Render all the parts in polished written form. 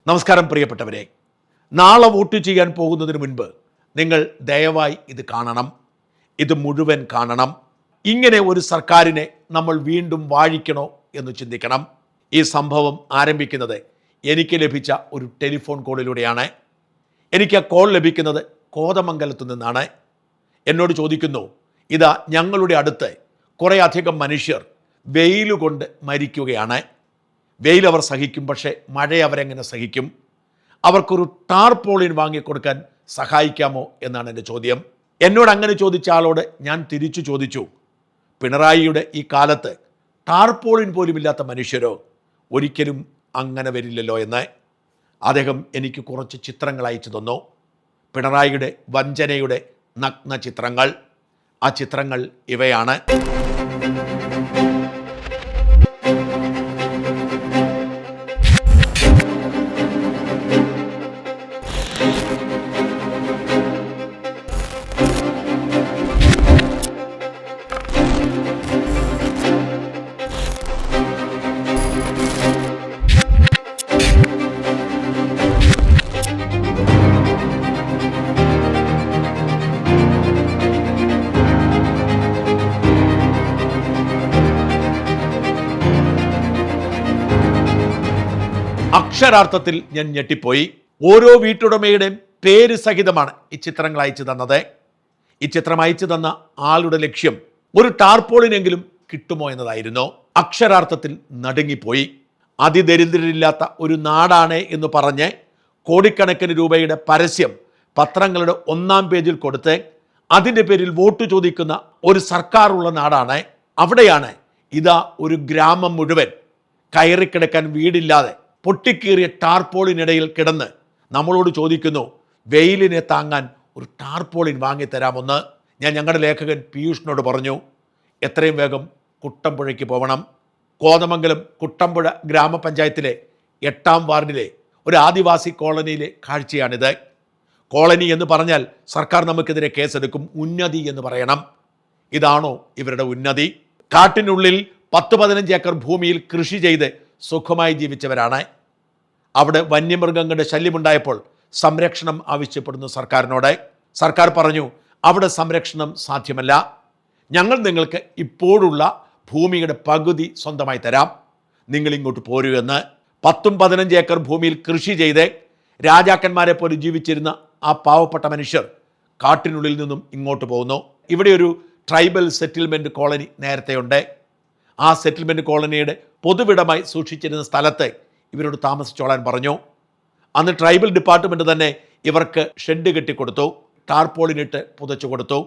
നമസ്കാരം പ്രിയപ്പെട്ടവരെ, നാളെ വോട്ട് ചെയ്യാൻ പോകുന്നതിന് മുൻപ് നിങ്ങൾ ദയവായി ഇത് കാണണം, ഇത് മുഴുവൻ കാണണം. ഇങ്ങനെ ഒരു സർക്കാരിനെ നമ്മൾ വീണ്ടും വാഴിക്കണോ എന്ന് ചിന്തിക്കണം. ഈ സംഭവം ആരംഭിക്കുന്നത് എനിക്ക് ലഭിച്ച ഒരു ടെലിഫോൺ കോളിലൂടെയാണ്. എനിക്ക് ആ കോൾ ലഭിക്കുന്നത് കോതമംഗലത്തു നിന്നാണ്. എന്നോട് ചോദിക്കുന്നു, ഇതാ ഞങ്ങളുടെ അടുത്ത് കുറേ അധികം മനുഷ്യർ വെയിൽ കൊണ്ട് മരിക്കുകയാണ്. വെയിൽ അവർ സഹിക്കും, പക്ഷേ മഴ അവരെങ്ങനെ സഹിക്കും? അവർക്കൊരു ടാർപോളിൻ വാങ്ങിക്കൊടുക്കാൻ സഹായിക്കാമോ എന്നാണ് എൻ്റെ ചോദ്യം. എന്നോട് അങ്ങനെ ചോദിച്ച ആളോട് ഞാൻ തിരിച്ചു ചോദിച്ചു, പിണറായിയുടെ ഈ കാലത്ത് ടാർപോളിൻ പോലുമില്ലാത്ത മനുഷ്യരോ? ഒരിക്കലും അങ്ങനെ വരില്ലല്ലോ എന്ന്. അദ്ദേഹം എനിക്ക് കുറച്ച് ചിത്രങ്ങൾ അയച്ചു തന്നു, പിണറായിയുടെ വഞ്ചനയുടെ നഗ്ന ചിത്രങ്ങൾ. ആ ചിത്രങ്ങൾ ഇവയാണ്. അക്ഷരാർത്ഥത്തിൽ ഞാൻ ഞെട്ടിപ്പോയി. ഓരോ വീട്ടുടമയുടെയും പേര് സഹിതമാണ് ഈ ചിത്രങ്ങൾ അയച്ചു തന്നത്. ഈ ചിത്രം അയച്ചു തന്ന ആളുടെ ലക്ഷ്യം ഒരു ടാർപോളിനെങ്കിലും കിട്ടുമോ എന്നതായിരുന്നു. അക്ഷരാർത്ഥത്തിൽ നടുങ്ങിപ്പോയി. അതിദരിദ്രരില്ലാത്ത ഒരു നാടാണ് എന്ന് പറഞ്ഞ് കോടിക്കണക്കിന് രൂപയുടെ പരസ്യം പത്രങ്ങളുടെ 1-ാം പേജിൽ കൊടുത്ത് അതിൻ്റെ പേരിൽ വോട്ട് ചോദിക്കുന്ന ഒരു സർക്കാരുള്ള നാടാണ്. അവിടെയാണ് ഇതാ ഒരു ഗ്രാമം മുഴുവൻ കയറിക്കിടക്കാൻ വീടില്ലാതെ പൊട്ടിക്കീറിയ ടാർപോളിനിടയിൽ കിടന്ന് നമ്മളോട് ചോദിക്കുന്നു, വെയിലിനെ താങ്ങാൻ ഒരു ടാർപോളിൻ വാങ്ങിത്തരാമെന്ന്. ഞാൻ ഞങ്ങളുടെ ലേഖകൻ പീയൂഷിനോട് പറഞ്ഞു, എത്രയും വേഗം കുട്ടമ്പുഴയ്ക്ക് പോകണം. കോതമംഗലം കുട്ടമ്പുഴ ഗ്രാമപഞ്ചായത്തിലെ 8-ാം വാർഡിലെ ഒരു ആദിവാസി കോളനിയിലെ കാഴ്ചയാണിത്. കോളനി എന്ന് പറഞ്ഞാൽ സർക്കാർ നമുക്കെതിരെ കേസെടുക്കും. ഉന്നതി എന്ന് പറയണം. ഇതാണോ ഇവരുടെ ഉന്നതി? കാട്ടിനുള്ളിൽ 10-15 ഏക്കർ ഭൂമിയിൽ കൃഷി ചെയ്ത് സുഖമായി ജീവിച്ചവരാണ്. അവിടെ വന്യമൃഗങ്ങളുടെ ശല്യമുണ്ടായപ്പോൾ സംരക്ഷണം ആവശ്യപ്പെടുന്നു സർക്കാരിനോട്. സർക്കാർ പറഞ്ഞു, അവിടെ സംരക്ഷണം സാധ്യമല്ല, ഞങ്ങൾ നിങ്ങൾക്ക് ഇപ്പോഴുള്ള ഭൂമിയുടെ പകുതി സ്വന്തമായി തരാം, നിങ്ങൾ ഇങ്ങോട്ട് പോരൂ എന്ന്. 10-15 ഏക്കർ ഭൂമിയിൽ കൃഷി ചെയ്ത് രാജാക്കന്മാരെ പോലെ ജീവിച്ചിരുന്ന ആ പാവപ്പെട്ട മനുഷ്യർ കാട്ടിനുള്ളിൽ നിന്നും ഇങ്ങോട്ട് പോകുന്നു. ഇവിടെ ഒരു ട്രൈബൽ സെറ്റിൽമെൻറ്റ് കോളനി നേരത്തെയുണ്ട്. ആ സെറ്റിൽമെൻറ്റ് കോളനിയുടെ പൊതുവിടമായി സൂക്ഷിച്ചിരുന്ന സ്ഥലത്ത് ഇവരോട് താമസിച്ചോളാൻ പറഞ്ഞു. അന്ന് ട്രൈബൽ ഡിപ്പാർട്ട്മെൻറ്റ് തന്നെ ഇവർക്ക് ഷെഡ് കെട്ടിക്കൊടുത്തു, ടാർപോളിനിട്ട് പുതച്ചു കൊടുത്തു.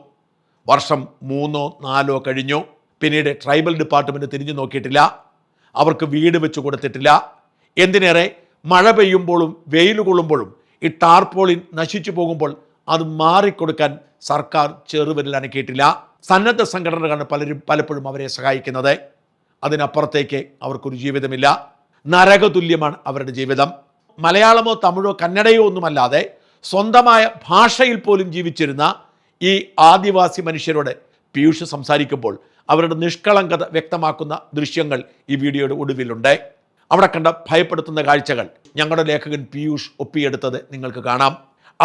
വർഷം 3-4 കഴിഞ്ഞു. പിന്നീട് ട്രൈബൽ ഡിപ്പാർട്ട്മെൻറ്റ് തിരിഞ്ഞു നോക്കിയിട്ടില്ല, അവർക്ക് വീട് വെച്ച് കൊടുത്തിട്ടില്ല. എന്തിനേറെ, മഴ പെയ്യുമ്പോഴും വെയിൽ കൊള്ളുമ്പോഴും ഈ ടാർപോളിൻ നശിച്ചു പോകുമ്പോൾ അത് മാറിക്കൊടുക്കാൻ സർക്കാർ ചെറുവിരൽ അനക്കിയിട്ടില്ല. സന്നദ്ധ സംഘടനകളാണ് പലപ്പോഴും അവരെ സഹായിക്കുന്നത്. അതിനപ്പുറത്തേക്ക് അവർക്കൊരു ജീവിതമില്ല. നരകതുല്യമാണ് അവരുടെ ജീവിതം. മലയാളമോ തമിഴോ കന്നഡയോ ഒന്നുമല്ലാതെ സ്വന്തമായ ഭാഷയിൽ പോലും ജീവിച്ചിരുന്ന ഈ ആദിവാസി മനുഷ്യരോട് പീയൂഷ് സംസാരിക്കുമ്പോൾ അവരുടെ നിഷ്കളങ്കത വ്യക്തമാക്കുന്ന ദൃശ്യങ്ങൾ ഈ വീഡിയോയുടെ ഒടുവിലുണ്ട്. അവിടെ കണ്ട ഭയപ്പെടുത്തുന്ന കാഴ്ചകൾ ഞങ്ങളുടെ ലേഖകൻ പീയൂഷ് ഒപ്പിയെടുത്തത് നിങ്ങൾക്ക് കാണാം.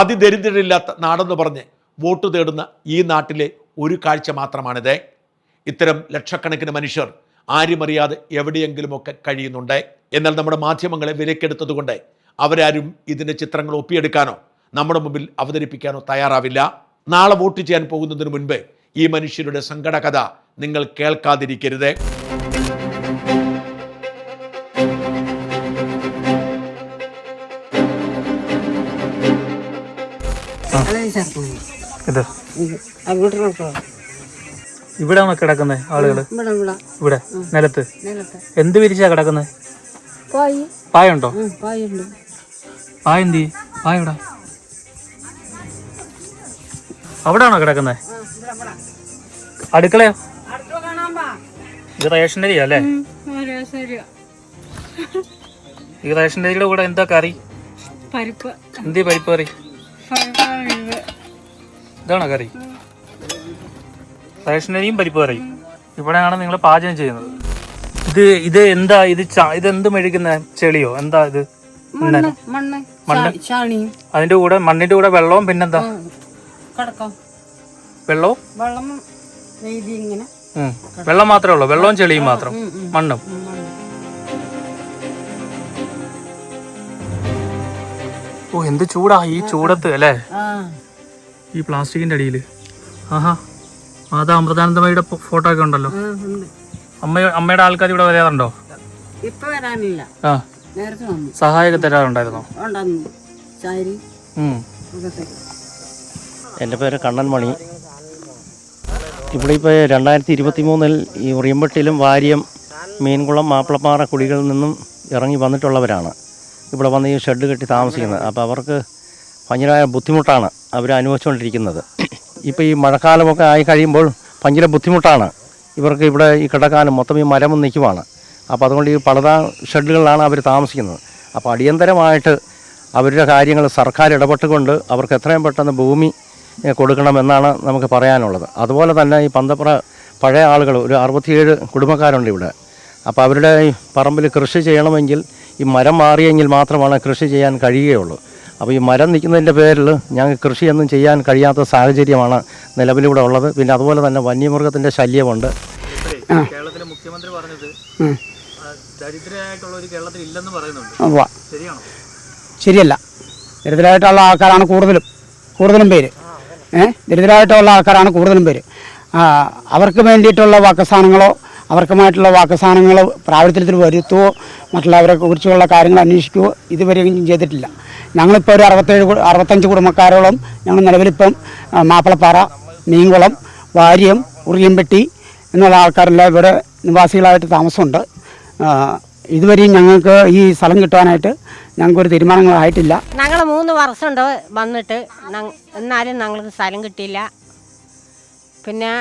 അതിദരിദ്രരില്ലാത്ത നാടെന്ന് പറഞ്ഞ് വോട്ട് തേടുന്ന ഈ നാട്ടിലെ ഒരു കാഴ്ച മാത്രമാണിത്. ഇത്തരം ലക്ഷക്കണക്കിന് മനുഷ്യർ ആരുമറിയാതെ എവിടെയെങ്കിലുമൊക്കെ കഴിയുന്നുണ്ട്. എന്നാൽ നമ്മുടെ മാധ്യമങ്ങളെ വിലക്കെടുത്തതുകൊണ്ട് അവരാരും ഇതിൻ്റെ ചിത്രങ്ങൾ ഒപ്പിയെടുക്കാനോ നമ്മുടെ മുമ്പിൽ അവതരിപ്പിക്കാനോ തയ്യാറാവില്ല. നാളെ വോട്ട് ചെയ്യാൻ പോകുന്നതിന് മുൻപ് ഈ മനുഷ്യരുടെ സങ്കടകഥ നിങ്ങൾ കേൾക്കാതിരിക്കരുത്. ഇവിടെയാണോ കിടക്കുന്നത് ആളുകള്? ഇവിടെ നിലത്ത് എന്ത് വിരിച്ചാ കിടക്കുന്നത്? പായുണ്ടോ? പായ എന്തി? പായ ഇവിടെ അവിടെയാണോ കിടക്കുന്നത്? അടുക്കളയോ? ഇത് റേഷൻ അരിയാ അല്ലേ? ഈ റേഷൻ അരിയുടെ കൂടെ എന്താ കറി? എന്തി പരിപ്പ് കറി? ഇതാണോ കറി? റേഷനരിയും പരിപ്പ് കറിയും. ഇവിടെയാണ് നിങ്ങൾ പാചകം ചെയ്യുന്നത്. ഇത് എന്താ? ഇതെന്ത് മെഴുകുന്ന ചെളിയോ എന്താ ഇത്? എന്താണ്? മണ്ണ് അതിന്റെ കൂടെ മണ്ണിന്റെ കൂടെ വെള്ളവും പിന്നെന്താ വെള്ളവും വെള്ളം മാത്രമേ ഉള്ളൂ, വെള്ളവും ചെളിയും മാത്രം, മണ്ണും. ഓ എന്ത് ചൂടാ ഈ ചൂടത്ത് അല്ലേ, ഈ പ്ലാസ്റ്റിക്കിന്റെ അടിയില്. ആഹാ, അതാ അമൃതാനന്ദമയുടെ ഫോട്ടോ ഒക്കെ ഉണ്ടല്ലോ. അമ്മയുടെ ആൾക്കാർ ഇവിടെ വരാറുണ്ടോ? ആ, സഹായമൊക്കെ തരാറുണ്ടായിരുന്നോ? എൻ്റെ പേര് കണ്ണൻ മണി. ഇവിടെ ഇപ്പോൾ 2023 ഈ ഉറിയമ്പട്ടിയിലും വാര്യം, മീൻകുളം, മാപ്പിളപ്പാറ കുടികളിൽ നിന്നും ഇറങ്ങി വന്നിട്ടുള്ളവരാണ് ഇവിടെ വന്ന് ഈ ഷെഡ് കെട്ടി താമസിക്കുന്നത്. അപ്പോൾ അവർക്ക് ഭയങ്കരമായ ബുദ്ധിമുട്ടാണ് അവർ അനുഭവിച്ചുകൊണ്ടിരിക്കുന്നത്. ഇപ്പോൾ ഈ മഴക്കാലമൊക്കെ ആയി കഴിയുമ്പോൾ ഭയങ്കര ബുദ്ധിമുട്ടാണ് ഇവർക്ക് ഇവിടെ ഈ കിടക്കാനും. മൊത്തം ഈ മരം നിൽക്കുവാണ്. അപ്പോൾ അതുകൊണ്ട് ഈ പലതാ ഷെഡുകളിലാണ് അവർ താമസിക്കുന്നത്. അപ്പോൾ അടിയന്തരമായിട്ട് അവരുടെ കാര്യങ്ങൾ സർക്കാർ ഇടപെട്ടുകൊണ്ട് അവർക്ക് എത്രയും പെട്ടെന്ന് ഭൂമി കൊടുക്കണമെന്നാണ് നമുക്ക് പറയാനുള്ളത്. അതുപോലെ തന്നെ ഈ പന്തപ്ര പഴയ ആളുകൾ ഒരു 67 കുടുംബക്കാരുണ്ട് ഇവിടെ. അപ്പോൾ അവരുടെ ഈ പറമ്പിൽ കൃഷി ചെയ്യണമെങ്കിൽ ഈ മരം മാറിയെങ്കിൽ മാത്രമാണ് കൃഷി ചെയ്യാൻ കഴിയുകയുള്ളൂ. അപ്പോൾ ഈ മരം നിൽക്കുന്നതിൻ്റെ പേരിൽ ഞങ്ങൾക്ക് കൃഷിയൊന്നും ചെയ്യാൻ കഴിയാത്ത സാഹചര്യമാണ് നിലവിലിവിടെ ഉള്ളത്. പിന്നെ അതുപോലെ തന്നെ വന്യമൃഗത്തിൻ്റെ ശല്യമുണ്ട്. കേരളത്തിലെ മുഖ്യമന്ത്രി പറഞ്ഞത് ദരിദ്രരായിട്ടുള്ള ഒരു കേരളത്തിൽ ഇല്ലെന്ന് പറയുന്നുണ്ട്. ശരിയാണോ? ശരിയല്ല. ദരിദ്രരായിട്ടുള്ള ആൾക്കാരാണ് കൂടുതലും പേര്. ദരിദ്രരായിട്ടുള്ള ആൾക്കാരാണ് കൂടുതലും പേര്. അവർക്ക് വേണ്ടിയിട്ടുള്ള വാക്കുസ്ഥാനങ്ങളോ അവർക്കുമായിട്ടുള്ള വാക്കുസ്ഥാനങ്ങൾ പ്രാബല്യത്തിൽ വരുത്തുകയോ മറ്റുള്ളവരെ കുറിച്ചുള്ള കാര്യങ്ങൾ അന്വേഷിക്കുകയോ ഇതുവരെയും ചെയ്തിട്ടില്ല. ഞങ്ങളിപ്പോൾ ഒരു 65 കുടുംബക്കാരോളം ഞങ്ങൾ നിലവിലിപ്പം മാപ്പിളപ്പാറ, മീൻകുളം, വാര്യം, ഉറിയമ്പട്ടി എന്നുള്ള ആൾക്കാരെല്ലാം ഇവിടെ നിവാസികളായിട്ട് താമസമുണ്ട്. ഇതുവരെയും ഞങ്ങൾക്ക് ഈ സ്ഥലം കിട്ടാനായിട്ട് ഞങ്ങൾക്കൊരു തീരുമാനങ്ങളായിട്ടില്ല. ഞങ്ങൾ 3 വർഷമുണ്ട് വന്നിട്ട്, എന്നാലും ഞങ്ങൾക്ക് സ്ഥലം കിട്ടിയില്ല. പിന്നെ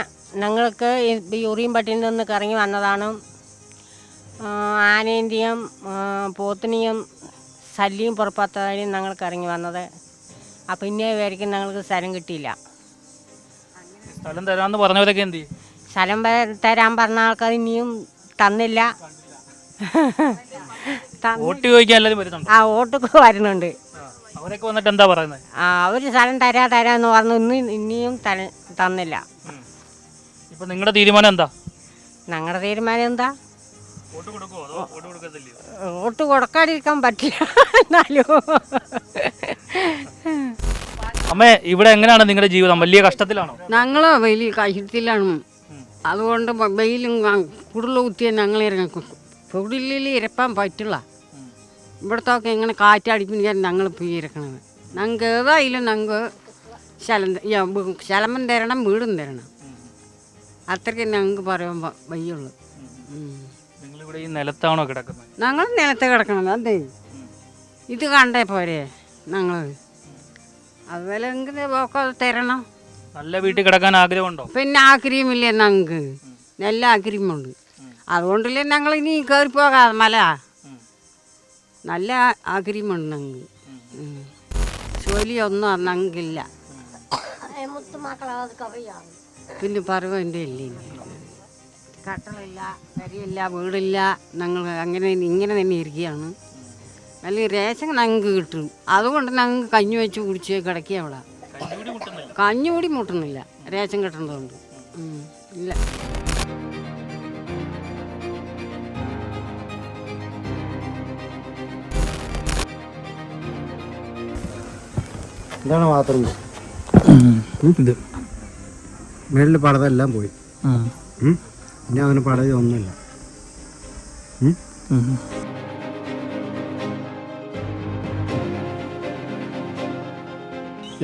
ഞങ്ങൾക്ക് ഈ ഉറിയമ്പട്ടിയിൽ നിന്ന് ഇറങ്ങി വന്നതാണ്. ആനേന്റെയും പോത്തിനെയും ശല്യം പുറപ്പാത്തതായും ഞങ്ങൾക്ക് ഇറങ്ങി വന്നത്. അപ്പം ഇന്നേ വരയ്ക്കും ഞങ്ങൾക്ക് സ്ഥലം കിട്ടിയില്ല. സ്ഥലം തരാമെന്ന് പറഞ്ഞവരൊക്കെ എന്ത് ചെയ്യും? സ്ഥലം തരാൻ പറഞ്ഞ ആൾക്കാർ ഇനിയും തന്നില്ല. വോട്ട് ചോദിക്കാൻ എല്ലാവരും വരുന്നുണ്ട്. ആ, വോട്ടൊക്കെ വരുന്നുണ്ട്. അവരൊക്കെ വന്നിട്ട് എന്താ പറയുന്നത്? അവർ സ്ഥലം തരാമെന്ന് പറഞ്ഞു, ഇനിയും തന്നില്ല. ഇപ്പൊ നിങ്ങളുടെ തീരുമാനം എന്താ? ഞങ്ങളുടെ തീരുമാനം എന്താ? വോട്ട് കൊടുക്കുമോ അതോ വോട്ട് കൊടുക്കത്തില്ലയോ? വോട്ട് കൊടുക്കാതിരിക്കാൻ പറ്റില്ല. എന്നാലും അമ്മേ, ഇവിടെ എങ്ങനെയാണ് നിങ്ങളുടെ ജീവിതം? വലിയ കഷ്ടത്തിലാണോ? ഞങ്ങൾ വലിയ കഷ്ടത്തിലാണ്. അതുകൊണ്ട് വെയിലും കുടിൽ കുത്തിയ ഞങ്ങൾ ഇറങ്ങും. കുടിലിൽ ഇരപ്പാൻ പറ്റില്ല. ഇവിടത്തൊക്കെ ഇങ്ങനെ കാറ്റടിപ്പിക്കാൻ ഞങ്ങൾ പോയി ഇരിക്കണത്. ഞങ്ങൾക്ക് ഏതായാലും ഞങ്ങൾക്ക് സ്ഥലം തരണം, വീടും തരണം. അത്രയ്ക്ക് ഞങ്ങൾക്ക് പറയാൻ വയ്യുള്ളൂ. നിങ്ങളിവിടെ ഈ നിലത്താണോ കിടക്കുന്നത്? ഞങ്ങൾ നിലത്ത് കിടക്കണത്. അതെ, ഇത് കണ്ടേ പോരെ ഞങ്ങൾ. അതുപോലെ ഒക്കെ തരണം. നല്ല വീട്ടിൽ കിടക്കാൻ ആഗ്രഹമുണ്ടോ? പിന്നെ ആഗ്രഹമില്ലേ ഞങ്ങൾക്ക്? നല്ല ആഗ്രഹമുണ്ട്. അതുകൊണ്ടല്ലേ ഞങ്ങൾ ഇനി കയറി പോകാതെ മല. നല്ല ആഗ്രഹമുണ്ട് ഞങ്ങൾക്ക്. ജോലിയൊന്നും ഞങ്ങൾക്കില്ല. പിന്നെ പറവൻ്റെ ഇല്ലേ, കട്ടളില്ല, വരിയില്ല, വീടില്ല. ഞങ്ങൾ ഇങ്ങനെ തന്നെ ഇരിക്കുകയാണ്. അല്ലെങ്കിൽ റേഷൻ ഞങ്ങൾക്ക് കിട്ടും. അതുകൊണ്ട് ഞങ്ങൾക്ക് കഞ്ഞി വെച്ച് കുടിച്ച് കിടക്കുക. അവിടെ കഞ്ഞി കൂടി മുട്ടുന്നില്ല, റേഷൻ കിട്ടുന്നതുകൊണ്ട്. ഇല്ല. ഇതാണ് ബാത്റൂം. ഇത് മേളിൽ പടതെല്ലാം പോയി. പിന്നെ അങ്ങനെ പടതി ഒന്നുമില്ല.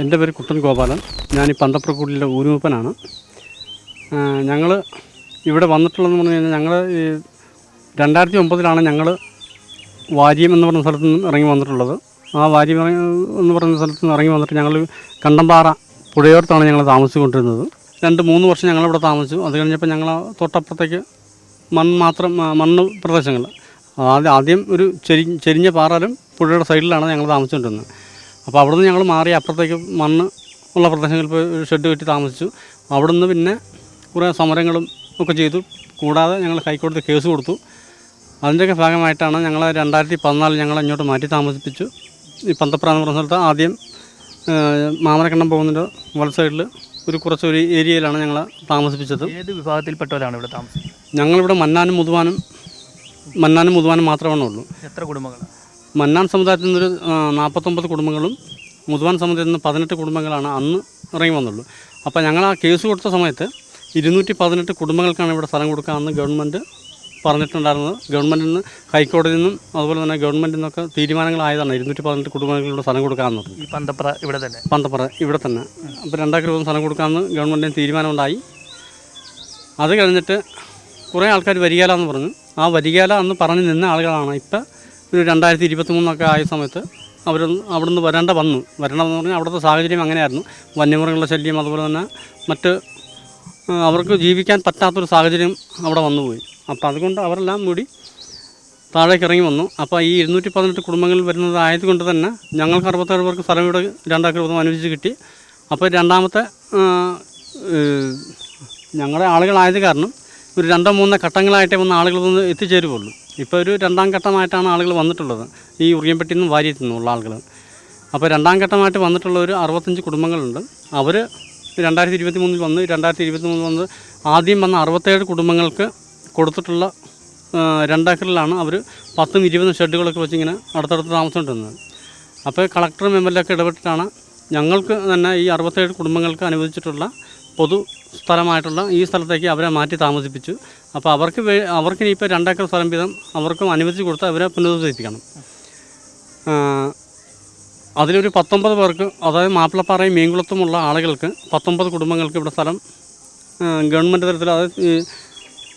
എൻ്റെ പേര് കുട്ടൻ ഗോപാലൻ. ഞാൻ ഈ പന്തപ്രക്കൂടിലെ ഊരുമൂപ്പനാണ്. ഞങ്ങൾ ഇവിടെ വന്നിട്ടുള്ളതെന്ന് പറഞ്ഞു കഴിഞ്ഞാൽ ഞങ്ങൾ 2009 ഞങ്ങൾ വാര്യം എന്ന് പറഞ്ഞ സ്ഥലത്ത് നിന്ന് ഇറങ്ങി വന്നിട്ടുള്ളത്. ആ വാര്യം എന്ന് പറയുന്ന സ്ഥലത്ത് നിന്ന് ഇറങ്ങി വന്നിട്ട് ഞങ്ങൾ കണ്ടമ്പാറ പുഴയോരത്താണ് ഞങ്ങൾ താമസിച്ചുകൊണ്ടിരുന്നത്. 2-3 വർഷം ഞങ്ങളിവിടെ താമസിച്ചു. അത് കഴിഞ്ഞപ്പോൾ ഞങ്ങൾ തൊട്ടപ്പുറത്തേക്ക് മണ്ണ് പ്രദേശങ്ങൾ, ആദ്യം ഒരു ചെരിഞ്ഞ പാറലും പുഴയുടെ സൈഡിലാണ് ഞങ്ങൾ താമസിച്ചുകൊണ്ടിരുന്നത്. അപ്പോൾ അവിടെ നിന്ന് ഞങ്ങൾ മാറി അപ്പുറത്തേക്ക് മണ്ണ് ഉള്ള പ്രദേശങ്ങളിൽ പോയി ഒരു ഷെഡ് കെട്ടി താമസിച്ചു. അവിടെ നിന്ന് പിന്നെ കുറേ സമരങ്ങളും ഒക്കെ ചെയ്തു. കൂടാതെ ഞങ്ങൾ ഹൈക്കോടതി കേസ് കൊടുത്തു. അതിൻ്റെയൊക്കെ ഭാഗമായിട്ടാണ് ഞങ്ങൾ 2014 ഞങ്ങൾ ഇങ്ങോട്ട് മാറ്റി താമസിപ്പിച്ചു. ഈ പന്തപ്ര എന്ന് പറഞ്ഞ സ്ഥലത്ത് ആദ്യം മാമനക്കണ്ടം പോകുന്നതിൻ്റെ വലത് സൈഡിൽ കുറച്ചൊരു ഏരിയയിലാണ് ഞങ്ങൾ താമസിപ്പിച്ചത്. ഏത് വിഭാഗത്തിൽപ്പെട്ടവരാണ് ഇവിടെ താമസിക്കുന്നത്? ഞങ്ങളിവിടെ മന്നാനും മുതുവാനും മാത്രമേ ഉള്ളൂ. എത്ര കുടുംബങ്ങളാണ്? മന്നാൻ സമുദായത്തിൽ നിന്നൊരു 49 കുടുംബങ്ങളും മുതുവാൻ സമുദായത്തിൽ നിന്ന് 18 കുടുംബങ്ങളാണ് അന്ന് ഇറങ്ങി വന്നുള്ളൂ. അപ്പോൾ ഞങ്ങൾ ആ കേസ് കൊടുത്ത സമയത്ത് 218 കുടുംബങ്ങൾക്കാണ് ഇവിടെ സ്ഥലം കൊടുക്കാമെന്ന് ഗവൺമെൻറ് പറഞ്ഞിട്ടുണ്ടായിരുന്നത്. ഗവൺമെൻറ്റിൽ നിന്ന്, ഹൈക്കോടതിയിൽ നിന്നും അതുപോലെ തന്നെ ഗവൺമെൻറ്റിൽ നിന്നൊക്കെ തീരുമാനങ്ങളായതാണ് 218 കുടുംബങ്ങൾക്ക് സ്ഥലം കൊടുക്കാമെന്നത്. ഈ പന്തപ്ര ഇവിടെ തന്നെ? പന്തപ്ര ഇവിടെ തന്നെ. അപ്പോൾ 2 ഏക്കർ സ്ഥലം കൊടുക്കാമെന്ന് ഗവൺമെൻറ്റിന് തീരുമാനമുണ്ടായി. അത് കഴിഞ്ഞിട്ട് കുറേ ആൾക്കാർ വരികയില്ല എന്ന് പറഞ്ഞു. ആ വരികയില്ല എന്ന് പറഞ്ഞ് നിന്ന ആളുകളാണ് ഇപ്പോൾ ഒരു 2023 ആയ സമയത്ത് അവിടുന്ന് വരേണ്ടതെന്ന് പറഞ്ഞാൽ അവിടുത്തെ സാഹചര്യം അങ്ങനെയായിരുന്നു. വന്യമൃഗങ്ങളുടെ ശല്യം, അതുപോലെ തന്നെ മറ്റ് അവർക്ക് ജീവിക്കാൻ പറ്റാത്തൊരു സാഹചര്യം അവിടെ വന്നുപോയി. അപ്പോൾ അതുകൊണ്ട് അവരെല്ലാം കൂടി താഴേക്ക് ഇറങ്ങി വന്നു. അപ്പോൾ ഈ 218 കുടുംബങ്ങളിൽ വരുന്നതായതുകൊണ്ട് തന്നെ ഞങ്ങൾക്ക് 67 പേർക്ക് സ്ഥലം ഇവിടെ 2 ഏക്കർ അനുവദിച്ച് കിട്ടി. അപ്പോൾ രണ്ടാമത്തെ ഞങ്ങളുടെ ആളുകളായത് കാരണം ഒരു 2-3 ഘട്ടങ്ങളായിട്ടേ വന്ന ആളുകൾ വന്ന് എത്തിച്ചേരുകയുള്ളൂ. ഇപ്പോൾ ഒരു 2ാം ഘട്ടമായിട്ടാണ് ആളുകൾ വന്നിട്ടുള്ളത്, ഈ ഉറിയംപെട്ടിയിൽ നിന്നും വാര്യത്തിൽ നിന്നുള്ള ആളുകൾ. അപ്പോൾ 2ാം ഘട്ടമായിട്ട് വന്നിട്ടുള്ള ഒരു 65 കുടുംബങ്ങളുണ്ട്. അവർ 2023 വന്ന് 2023 വന്ന് ആദ്യം വന്ന 67 കുടുംബങ്ങൾക്ക് കൊടുത്തിട്ടുള്ള 2 ഏക്കറിലാണ് അവർ 10-20 ഷെഡുകളൊക്കെ വെച്ചിങ്ങനെ അടുത്തടുത്ത് താമസിച്ചുകൊണ്ടിരുന്നത്. അപ്പോൾ കളക്ടറും MLA ഒക്കെ ഇടപെട്ടിട്ടാണ് ഞങ്ങൾക്ക് തന്നെ ഈ 67 കുടുംബങ്ങൾക്ക് അനുവദിച്ചിട്ടുള്ള പൊതു സ്ഥലമായിട്ടുള്ള ഈ സ്ഥലത്തേക്ക് അവരെ മാറ്റി താമസിപ്പിച്ചു. അപ്പോൾ അവർക്കിനി ഇപ്പോൾ 2 ഏക്കർ സ്ഥലം വീതം അവർക്കും അനുവദിച്ച് കൊടുത്ത് അവരെ പുനരുദ്ധരിപ്പിക്കണം. അതിലൊരു 19 പേർക്ക്, അതായത് മാപ്പിളപ്പാറയും മീൻകുളത്തുമുള്ള ആളുകൾക്ക് 19 കുടുംബങ്ങൾക്ക് ഇവിടെ സ്ഥലം ഗവൺമെൻറ് തലത്തിൽ, അതായത്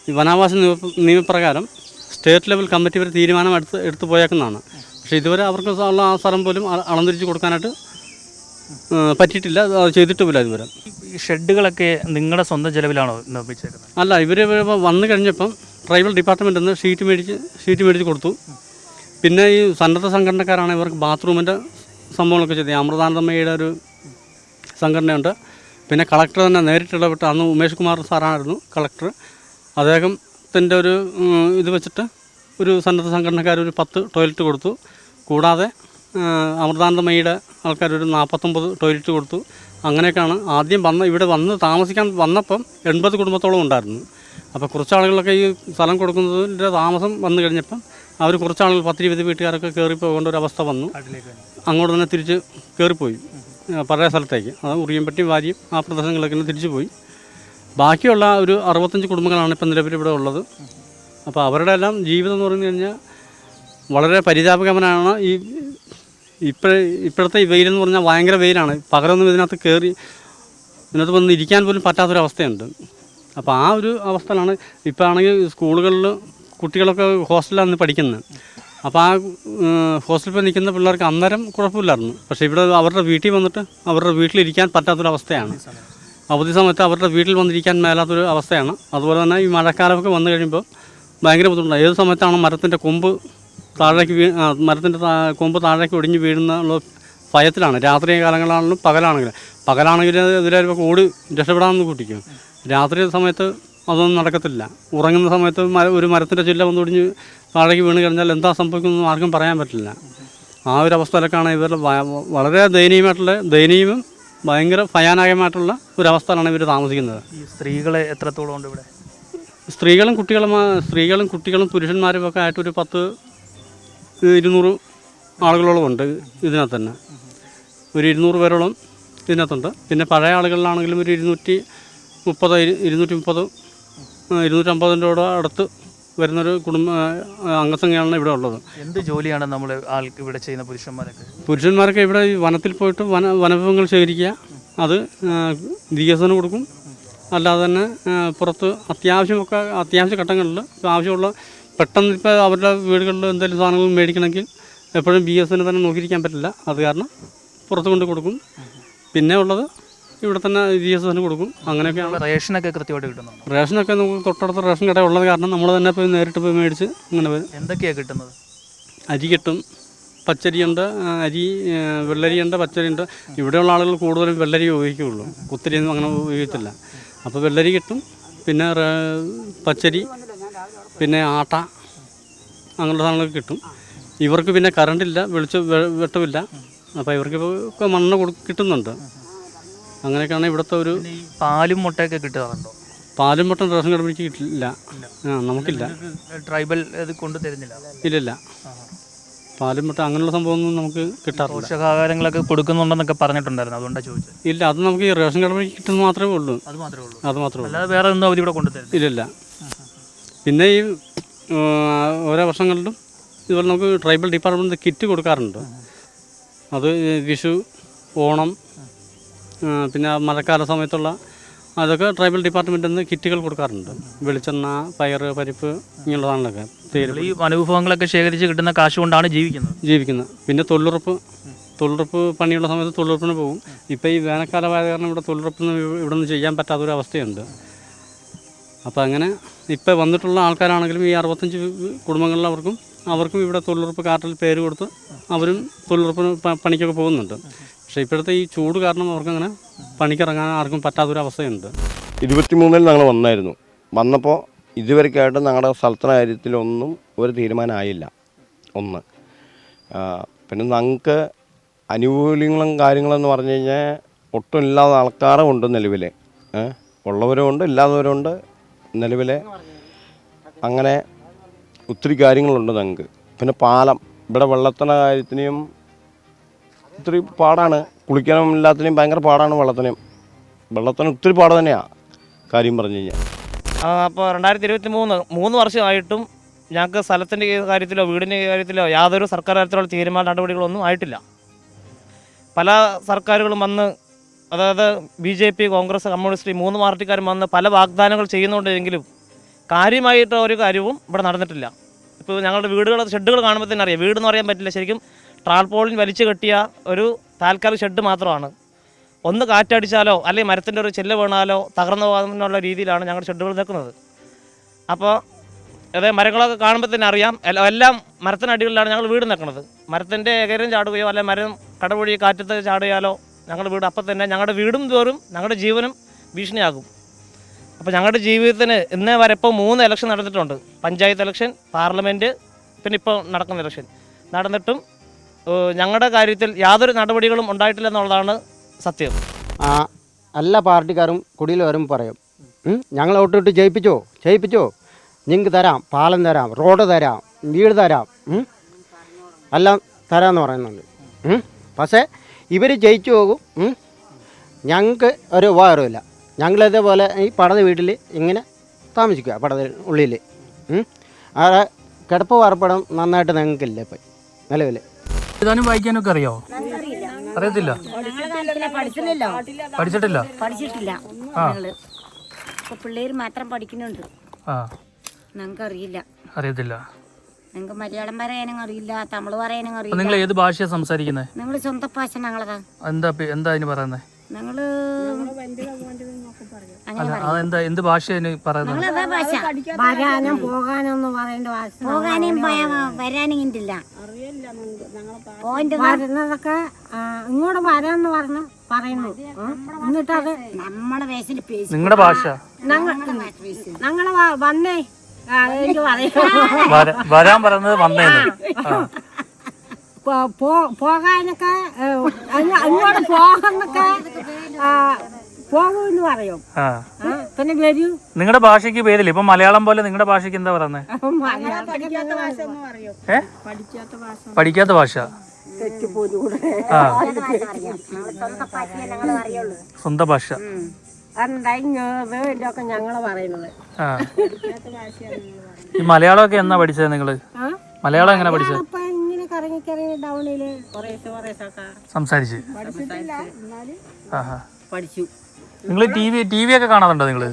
ഈ വനാവാസ നിയമപ്രകാരം സ്റ്റേറ്റ് ലെവൽ കമ്മിറ്റി വരെ തീരുമാനം എടുത്ത് പോയേക്കുന്നതാണ്. പക്ഷേ ഇതുവരെ അവർക്ക് ഉള്ള ആ സ്ഥലം പോലും അളന്നിരിച്ച് കൊടുക്കാനായിട്ട് പറ്റിയിട്ടില്ല, അത് ചെയ്തിട്ടുമില്ല ഇതുവരെ. ഈ ഷെഡുകളൊക്കെ നിങ്ങളുടെ സ്വന്തം ചിലവിലാണോ നിർമ്മിച്ചേക്കുന്നത്? അല്ല, ഇവർ വന്നു കഴിഞ്ഞപ്പം ട്രൈബൽ ഡിപ്പാർട്ട്മെൻറ്റിൽ നിന്ന് ഷീറ്റ് മേടിച്ച് കൊടുത്തു. പിന്നെ ഈ സന്നദ്ധ സംഘടനക്കാരാണ് ഇവർക്ക് ബാത്റൂമിൻ്റെ സംഭവങ്ങളൊക്കെ ചെയ്തത്. അമൃതാനന്ദമയുടെ ഒരു സംഘടനയുണ്ട്. പിന്നെ കളക്ടർ തന്നെ നേരിട്ട് ഇടപെട്ട്, അന്ന് ഉമേഷ് കുമാർ സാറായിരുന്നു കളക്ടർ. അദ്ദേഹത്തിൻ്റെ ഒരു ഇത് വെച്ചിട്ട് ഒരു സന്നദ്ധ സംഘടനക്കാർ ഒരു 10 ടോയ്ലറ്റ് കൊടുത്തു. കൂടാതെ അമൃതാനന്ദമയുടെ ആൾക്കാർ ഒരു 49 ടോയ്ലറ്റ് കൊടുത്തു. അങ്ങനെയൊക്കെയാണ് ആദ്യം ഇവിടെ താമസിക്കാൻ വന്നപ്പം 80 കുടുംബത്തോളം ഉണ്ടായിരുന്നു. അപ്പോൾ കുറച്ചാളുകളൊക്കെ ഈ സ്ഥലം കൊടുക്കുന്നതിൻ്റെ താമസം വന്നു കഴിഞ്ഞപ്പം അവർ കുറച്ചാളുകൾ 10-20 വീട്ടുകാരൊക്കെ കയറിപ്പോകേണ്ട ഒരു അവസ്ഥ വന്നു. അങ്ങോട്ട് തന്നെ തിരിച്ച് കയറിപ്പോയി പഴയ സ്ഥലത്തേക്ക്, അത് ഉറിയംപെട്ടി, വാര്യം ആ പ്രദേശങ്ങളിലേക്ക് തന്നെ തിരിച്ചു പോയി. ബാക്കിയുള്ള ഒരു 65 കുടുംബങ്ങളാണ് ഇപ്പം നിലവിൽ ഇവിടെ ഉള്ളത്. അപ്പോൾ അവരുടെ എല്ലാം ജീവിതം എന്ന് പറഞ്ഞു കഴിഞ്ഞാൽ വളരെ പരിതാപകരമാണ്. ഇപ്പോഴത്തെ ഈ വെയിലെന്ന് പറഞ്ഞാൽ ഭയങ്കര വെയിലാണ്. പകലൊന്നും ഇതിനകത്ത് വന്ന് ഇരിക്കാൻ പോലും പറ്റാത്തൊരവസ്ഥയുണ്ട്. അപ്പോൾ ആ ഒരു അവസ്ഥയിലാണ്. ഇപ്പോൾ ആണെങ്കിൽ സ്കൂളുകളിൽ കുട്ടികളൊക്കെ ഹോസ്റ്റലിലാണ് പഠിക്കുന്നത്. അപ്പോൾ ആ ഹോസ്റ്റലിൽ നിൽക്കുന്ന പിള്ളേർക്ക് അന്നേരം കുഴപ്പമില്ലായിരുന്നു. പക്ഷേ ഇവിടെ അവരുടെ വീട്ടിൽ വന്നിട്ട് അവരുടെ വീട്ടിലിരിക്കാൻ പറ്റാത്തൊരവസ്ഥയാണ്. അവധി സമയത്ത് അവരുടെ വീട്ടിൽ വന്നിരിക്കാൻ മേലാത്തൊരു അവസ്ഥയാണ്. അതുപോലെ തന്നെ ഈ മഴക്കാലമൊക്കെ വന്നു കഴിയുമ്പോൾ ഭയങ്കര ബുദ്ധിമുട്ടാണ്. ഏത് സമയത്താണ് മരത്തിൻ്റെ കൊമ്പ് താഴേക്ക് ഒടിഞ്ഞ് വീഴുന്ന ഭയത്തിലാണ്. രാത്രി കാലങ്ങളാണെങ്കിലും പകലാണെങ്കിൽ ഇതിലൊക്കെ ഓടി രക്ഷപ്പെടാമെന്ന് കൂട്ടിക്കും. രാത്രി സമയത്ത് അതൊന്നും നടക്കത്തില്ല. ഉറങ്ങുന്ന സമയത്ത് ഒരു മരത്തിൻ്റെ ചില്ല വന്നൊടിഞ്ഞ് താഴേക്ക് വീണ് കഴിഞ്ഞാൽ എന്താ സംഭവിക്കുന്നതെന്ന് ആർക്കും പറയാൻ പറ്റില്ല. ആ ഒരു അവസ്ഥയിലൊക്കെയാണ് ഇവരുടെ വളരെ ദയനീയവും ഭയങ്കര ഭയാനകമായിട്ടുള്ള ഒരവസ്ഥയിലാണ് ഇവർ താമസിക്കുന്നത്. ഈ സ്ത്രീകളെ എത്രത്തോളം ഉണ്ട് ഇവിടെ? സ്ത്രീകളും കുട്ടികളും പുരുഷന്മാരും ഒക്കെ ആയിട്ടൊരു 100-200 ആളുകളോളം ഉണ്ട് ഇതിനകത്ത് തന്നെ. ഒരു 200 പേരോളം ഇതിനകത്തുണ്ട്. പിന്നെ പഴയ ആളുകളിലാണെങ്കിലും ഒരു 250-250 അടുത്ത് വരുന്നൊരു അംഗസംഖ്യയാണ് ഇവിടെ ഉള്ളത്. എന്ത് ജോലിയാണ് നമ്മൾ ഇവിടെ ചെയ്യുന്ന പുരുഷന്മാരൊക്കെ ഇവിടെ ഈ വനത്തിൽ പോയിട്ട് വനവിഭവങ്ങൾ ശേഖരിക്കുക, അത് വികസനം കൊടുക്കും. അല്ലാതെ തന്നെ പുറത്ത് അത്യാവശ്യ ഘട്ടങ്ങളിൽ ആവശ്യമുള്ള പെട്ടെന്ന് ഇപ്പോൾ അവരുടെ വീടുകളിൽ എന്തെങ്കിലും സാധനങ്ങൾ മേടിക്കണമെങ്കിൽ എപ്പോഴും BSന് തന്നെ നോക്കിയിരിക്കാൻ പറ്റില്ല. അത് കാരണം പുറത്ത് കൊണ്ട് കൊടുക്കും. പിന്നെ ഉള്ളത് ഇവിടെ തന്നെ BSന് കൊടുക്കും. അങ്ങനെയൊക്കെയാണ്. റേഷനൊക്കെ കൃത്യമായിട്ട് കിട്ടുന്നത്? റേഷനൊക്കെ നമുക്ക് തൊട്ടടുത്ത റേഷൻ കട ഉള്ളത് കാരണം നമ്മൾ തന്നെ പോയി നേരിട്ട് പോയി മേടിച്ച് അങ്ങനെ വരും. എന്തൊക്കെയാണ് കിട്ടുന്നത്? അരി കിട്ടും, പച്ചരിയുണ്ട്, വെള്ളരിയുണ്ട്, പച്ചരിയുണ്ട്. ഇവിടെയുള്ള ആളുകൾ കൂടുതലും വെള്ളരി ഉപയോഗിക്കുകയുള്ളൂ, കുത്തിരിയൊന്നും അങ്ങനെ ഉപയോഗിക്കത്തില്ല. അപ്പോൾ വെള്ളരി കിട്ടും, പിന്നെ പച്ചരി, പിന്നെ ആട്ട, അങ്ങനെയുള്ള സാധനങ്ങളൊക്കെ കിട്ടും. ഇവർക്ക് പിന്നെ കറണ്ടില്ല, വെട്ടമില്ല. അപ്പോൾ ഇവർക്ക് ഇപ്പോൾ മണ്ണ് കിട്ടുന്നുണ്ട്. അങ്ങനെയൊക്കെയാണ് ഇവിടുത്തെ ഒരു. ഈ പാലും മുട്ടയൊക്കെ കിട്ടാറുണ്ടോ? പാലും മുട്ട റേഷൻ കട പിടിച്ച് കിട്ടില്ല. നമുക്കില്ല. ട്രൈബൽ ഇത് കൊണ്ടു തരുന്നില്ല? ഇല്ലില്ല. പാലും മുട്ട അങ്ങനെയുള്ള സംഭവമൊന്നും നമുക്ക് കിട്ടാറില്ല. പോഷകാഹാരങ്ങളൊക്കെ കൊടുക്കുന്നുണ്ടെന്നൊക്കെ പറഞ്ഞിട്ടുണ്ടായിരുന്നു, അതുകൊണ്ടാണ് ചോദിച്ചത്. ഇല്ല, അത് നമുക്ക് ഈ റേഷൻ കട വഴി കിട്ടുന്നത് മാത്രമേ ഉള്ളൂ. അത് മാത്രമേ ഉള്ളൂ. അല്ലാതെ വേറെ ഒന്നും അവധി ഇവിടെ കൊണ്ടുതരുന്നില്ല? ഇല്ലില്ല. പിന്നെ ഈ ഓരോ വർഷങ്ങളിലും ഇതുപോലെ നമുക്ക് ട്രൈബൽ ഡിപ്പാർട്ട്മെൻറ്റ് കിറ്റ് കൊടുക്കാറുണ്ട്. അത് വിഷു, ഓണം, പിന്നെ മഴക്കാല സമയത്തുള്ള അതൊക്കെ ട്രൈബൽ ഡിപ്പാർട്ട്മെൻറ്റിൽ നിന്ന് കിറ്റുകൾ കൊടുക്കാറുണ്ട്. വെളിച്ചെണ്ണ, പയർ, പരിപ്പ്, ഇങ്ങനെയുള്ള സാധനങ്ങളൊക്കെ. ഈ അനുഭവങ്ങളൊക്കെ ശേഖരിച്ച് കിട്ടുന്ന കാശ് കൊണ്ടാണ് ജീവിക്കുന്നത്. പിന്നെ തൊഴിലുറപ്പ് പണിയുള്ള സമയത്ത് തൊഴിലുറപ്പിന് പോകും. ഇപ്പോൾ ഈ വേനൽക്കാലമായ കാരണം ഇവിടെ തൊഴിലുറപ്പിന് ഇവിടെ നിന്ന് ചെയ്യാൻ പറ്റാത്തൊരവസ്ഥയുണ്ട്. അപ്പോൾ അങ്ങനെ ഇപ്പോൾ വന്നിട്ടുള്ള ആൾക്കാരാണെങ്കിലും ഈ 65 കുടുംബങ്ങളിലവർക്കും ഇവിടെ തൊഴിലുറപ്പ് കാർഡിൽ പേര് കൊടുത്ത് അവരും തൊഴിലുറപ്പിന് പണിക്കൊക്കെ പോകുന്നുണ്ട്. പക്ഷേ ഇപ്പോഴത്തെ ഈ ചൂട് കാരണം അവർക്കങ്ങനെ പണിക്കിറങ്ങാൻ ആർക്കും പറ്റാത്തൊരവസ്ഥയുണ്ട്. 23-ൽ ഞങ്ങൾ വന്നായിരുന്നു. വന്നപ്പോൾ ഇതുവരെയായിട്ട് ഞങ്ങളുടെ സ്ഥലത്തിൻ്റെ കാര്യത്തിലൊന്നും ഒരു തീരുമാനമായില്ല. ഒന്ന് പിന്നെ ഞങ്ങൾക്ക് ആനുകൂല്യങ്ങളും കാര്യങ്ങളെന്ന് പറഞ്ഞു കഴിഞ്ഞാൽ ഒട്ടും ഇല്ലാത്ത ആൾക്കാരും ഉണ്ട് നിലവിൽ. ഉള്ളവരും ഉണ്ട്, ഇല്ലാത്തവരുണ്ട്. നിലവിൽ അങ്ങനെ ഒത്തിരി കാര്യങ്ങളുണ്ട് ഞങ്ങൾക്ക്. പിന്നെ പാലം, ഇവിടെ വെള്ളത്തിൻ്റെ കാര്യത്തിനും ഒത്തിരി പാടാണ്. കുളിക്കാനും എല്ലാത്തിനും ഭയങ്കര പാടാണ്. വെള്ളത്തിന് ഒത്തിരി പാട് തന്നെയാണ് കാര്യം പറഞ്ഞു കഴിഞ്ഞാൽ. അപ്പോൾ 2023 വർഷമായിട്ടും ഞങ്ങൾക്ക് സ്ഥലത്തിൻ്റെ കാര്യത്തിലോ വീടിൻ്റെ കാര്യത്തിലോ യാതൊരു സർക്കാർ തരത്തിലുള്ള തീരുമാന നടപടികളൊന്നും ആയിട്ടില്ല. പല സർക്കാരുകളും വന്ന്, അതായത് BJP, കോൺഗ്രസ്, കമ്മ്യൂണിസ്റ്റ് 3 പാർട്ടിക്കാരും വന്ന് പല വാഗ്ദാനങ്ങൾ ചെയ്യുന്നുണ്ടെങ്കിലും കാര്യമായിട്ട് ഒരു കാര്യവും ഇവിടെ നടന്നിട്ടില്ല. ഇപ്പോൾ ഞങ്ങളുടെ ഷെഡുകൾ കാണുമ്പോൾ തന്നെ അറിയാം, വീടെന്ന് പറയാൻ പറ്റില്ല, ശരിക്കും ട്രാൾപോളിൻ വലിച്ചു കെട്ടിയ ഒരു താൽക്കാലിക ഷെഡ് മാത്രമാണ്. ഒന്ന് കാറ്റടിച്ചാലോ അല്ലെങ്കിൽ മരത്തിൻ്റെ ഒരു ചെല്ല് വീണാലോ തകർന്നു പോകാനുള്ള രീതിയിലാണ് ഞങ്ങളുടെ ഷെഡുകൾ നിൽക്കുന്നത്. അപ്പോൾ അതായത് മരങ്ങളൊക്കെ കാണുമ്പോൾ തന്നെ അറിയാം, എല്ലാം മരത്തിനടികളിലാണ് ഞങ്ങൾ വീട് നിൽക്കുന്നത്. മരത്തിൻ്റെ എകരം ചാടുകയോ അല്ലെങ്കിൽ മരം കടപൊഴി കാറ്റത്ത് ചാടിയാലോ ഞങ്ങളുടെ വീട് അപ്പം തന്നെ ഞങ്ങളുടെ വീടും തോറും ഞങ്ങളുടെ ജീവനും ഭീഷണിയാകും. അപ്പോൾ ഞങ്ങളുടെ ജീവിതത്തിന് ഇന്നേ വരെ ഇപ്പോൾ 3 ഇലക്ഷൻ നടന്നിട്ടുണ്ട്. പഞ്ചായത്ത് ഇലക്ഷൻ, പാർലമെൻറ്റ്, പിന്നെ ഇപ്പോൾ നടക്കുന്ന ഇലക്ഷൻ നടന്നിട്ടും ഞങ്ങളുടെ കാര്യത്തിൽ യാതൊരു നടപടികളും ഉണ്ടായിട്ടില്ല എന്നുള്ളതാണ് സത്യം. എല്ലാ പാർട്ടിക്കാരും കുടിയിൽ വരുമ്പോൾ പറയും, ഞങ്ങൾ വോട്ടിട്ട് ജയിപ്പിച്ചോ, നിങ്ങൾക്ക് തരാം, പാലം തരാം, റോഡ് തരാം, വീട് തരാം, എല്ലാം തരാമെന്ന് പറയുന്നുണ്ട്. പക്ഷേ ഇവർ ജയിച്ചു പോകും, ഞങ്ങൾക്ക് ഒരു ഉപകാരമില്ല. ഞങ്ങളിതേപോലെ ഈ പടത വീട്ടിൽ ഇങ്ങനെ താമസിക്കുക, പടത ഉള്ളിൽ. ആ കിടപ്പ് വാർപ്പടം നന്നായിട്ട് ഞങ്ങൾക്കില്ല ഇപ്പം നിലവിൽ. എഴുതാനും വായിക്കാനൊക്കെ അറിയാമോ? അറിയത്തില്ല. പഠിച്ചിട്ടില്ല. പിള്ളേർ മാത്രം പഠിക്കുന്നുണ്ട്. ഞങ്ങൾക്ക് അറിയത്തില്ല. ഞങ്ങൾക്ക് മലയാളം പറയാനും അറിയില്ല, തമിഴ് പറയാനും അറിയില്ല. നിങ്ങൾ ഏത് ഭാഷയാണ് സംസാരിക്കുന്നത്? ഞങ്ങൾ സ്വന്തം ഭാഷ ഞങ്ങളതാ. എന്താ അതിന് പറയുന്നത്? ഞങ്ങള് എന്ത് ഭാഷയാണ് പറയുന്നത്? വരാനും പോകാനൊന്നും പറയേണ്ട ഭാഷ. പോകാനും വരാനും ഇല്ല. വരുന്നതൊക്കെ ഇങ്ങോട്ട് വരാന്ന് പറയുന്നു. എന്നിട്ടത് നമ്മുടെ വയസ്സിൽ നിങ്ങളുടെ ഭാഷ ഞങ്ങള് വന്നേ വരാൻ പറയുന്നത് വന്നേന്ന്. പോകാനൊക്കെ അങ്ങോട്ട് പോകാനൊക്കെ പോകുമെന്ന് പറയും. പിന്നെ വരൂ. നിങ്ങളുടെ ഭാഷയ്ക്ക് പേരില്ല. ഇപ്പൊ മലയാളം പോലെ നിങ്ങളുടെ ഭാഷയ്ക്ക് എന്താ പറയുന്നത്? പഠിക്കാത്ത ഭാഷ. സ്വന്തം ഭാഷ. ഇതൊക്കെ ഞങ്ങള് പറയുന്നത്. ഈ മലയാളമൊക്കെ എന്നാ പഠിച്ചത് നിങ്ങള്? മലയാളം എങ്ങനെ പഠിച്ചത്? കറങ്ങി ടൗണില് സംസാരിച്ച് പഠിച്ചു. നിങ്ങള് ടി വി ഒക്കെ കാണാറുണ്ടോ നിങ്ങള്?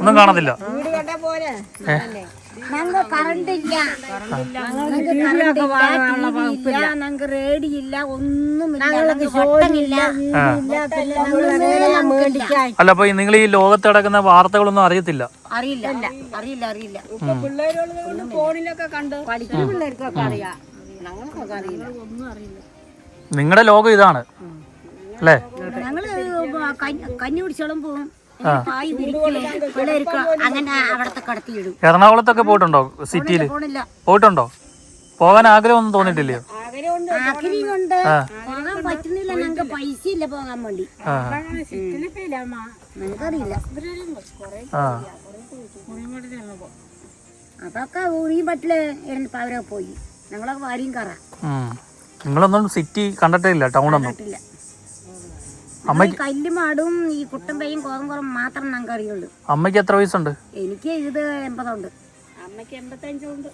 ഒന്നും കാണത്തില്ല. ഞങ്ങൾക്ക് കറണ്ട് ഇല്ല, ഞങ്ങൾക്ക് റേഡിയില്ല, ഒന്നുമില്ല. അല്ല, അപ്പൊ നിങ്ങൾ ഈ ലോകത്ത് നടക്കുന്ന വാർത്തകളൊന്നും അറിയത്തില്ല? അറിയില്ല. ഫോണിലൊക്കെ കണ്ട് പഠിക്കുന്ന പിള്ളേർക്കൊക്കെ അറിയാം, ഞങ്ങൾക്കൊക്കെ അറിയില്ല. നിങ്ങളുടെ ലോകം ഇതാണ് അല്ലേ? ഞങ്ങള് കഞ്ഞി കുടിച്ചോളം പോവും, പായ് വിരിക്കും, പിള്ളേർക്ക് അങ്ങനെ അവിടത്തെ കടത്തിയിടും. എറണാകുളത്തൊക്കെ പോയിട്ടുണ്ടോ? സിറ്റിയിൽ പോണില്ല. പോയിട്ടുണ്ടോ? പോകാൻ ആഗ്രഹമൊന്നും തോന്നിയിട്ടില്ലയോ? ആഗ്രഹമുണ്ട്, പോകാൻ പറ്റുന്നില്ല. ഞങ്ങൾക്ക് പൈസ ഇല്ല പോകാൻ വേണ്ടി. ഞങ്ങൾക്കറിയില്ല. അതൊക്കെ ഊരിയും പറ്റില് അവരൊക്കെ പോയി. ഞങ്ങളൊക്കെ വാരിയും കയറാം. നിങ്ങളൊന്നും സിറ്റി കണ്ടിട്ടേ ഇല്ല, ടൗണൊന്നും? കണ്ടിട്ടില്ല. അമ്മയ്ക്ക് കല്ലുമാടും ഈ കുട്ടമ്പയും കോതംകുളം മാത്രം ഞങ്ങൾക്ക് അറിയുള്ളൂ. അമ്മയ്ക്ക് എത്ര വയസ്സുണ്ട്? എനിക്ക് ഇത് 80 ഉണ്ട്. അമ്മയ്ക്ക് 85 ഉണ്ട്.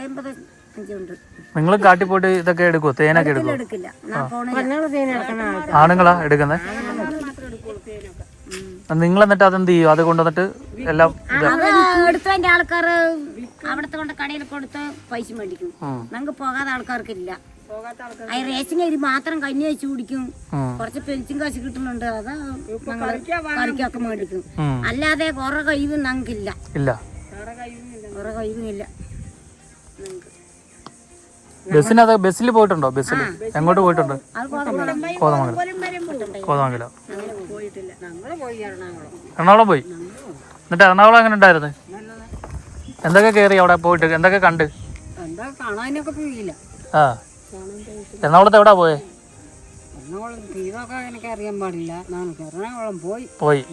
85 ഉണ്ട്. നിങ്ങൾ കാട്ടി പോയിട്ട് ഇതൊക്കെ എടുക്കുവോ? തേനൊക്കെ എടുക്കുവോ? എടുക്കില്ല. ആണുങ്ങളാ എടുക്കുന്നത്? നിങ്ങൾ എന്നിട്ട് അതെന്ത് ചെയ്യും? അത് കൊണ്ടുവന്നിട്ട് എല്ലാം എടുത്തതിന്റെ ആൾക്കാര് അവിടത്തെ കൊണ്ട് കടയിൽ കൊടുത്ത് പൈസ മേടിക്കും. ഞങ്ങൾക്ക് പോകാതെ ആൾക്കാർക്കില്ല. റേഷൻ അരി മാത്രം കഞ്ഞി വെച്ച് കുടിക്കും. കുറച്ച് പെൻഷൻ കാശ് കിട്ടുന്നുണ്ട്, അത് ഞങ്ങൾ കറിക്കൊക്കെ മേടിക്കും. അല്ലാതെ കുറെ കഴിവ് ഞങ്ങൾക്കില്ല. കുറെ കഴിവില്ല. ബസ്സിൽ പോയിട്ടുണ്ടോ? ബസ്സിൽ എങ്ങോട്ട് പോയിട്ടുണ്ട്? കോതമംഗലം. എറണാകുളം പോയി. എന്നിട്ട് എറണാകുളം എങ്ങനെ ഉണ്ടായിരുന്നു? എന്തൊക്കെ കയറി അവിടെ പോയിട്ട്? എന്തൊക്കെ കണ്ട്? കാണാനൊക്കെ പോയില്ല. ആ, എറണാകുളത്ത് എവിടാ പോയേ? എറണാകുളം തീരമൊക്കെ എനിക്ക് അറിയാൻ പാടില്ല. എറണാകുളം പോയി.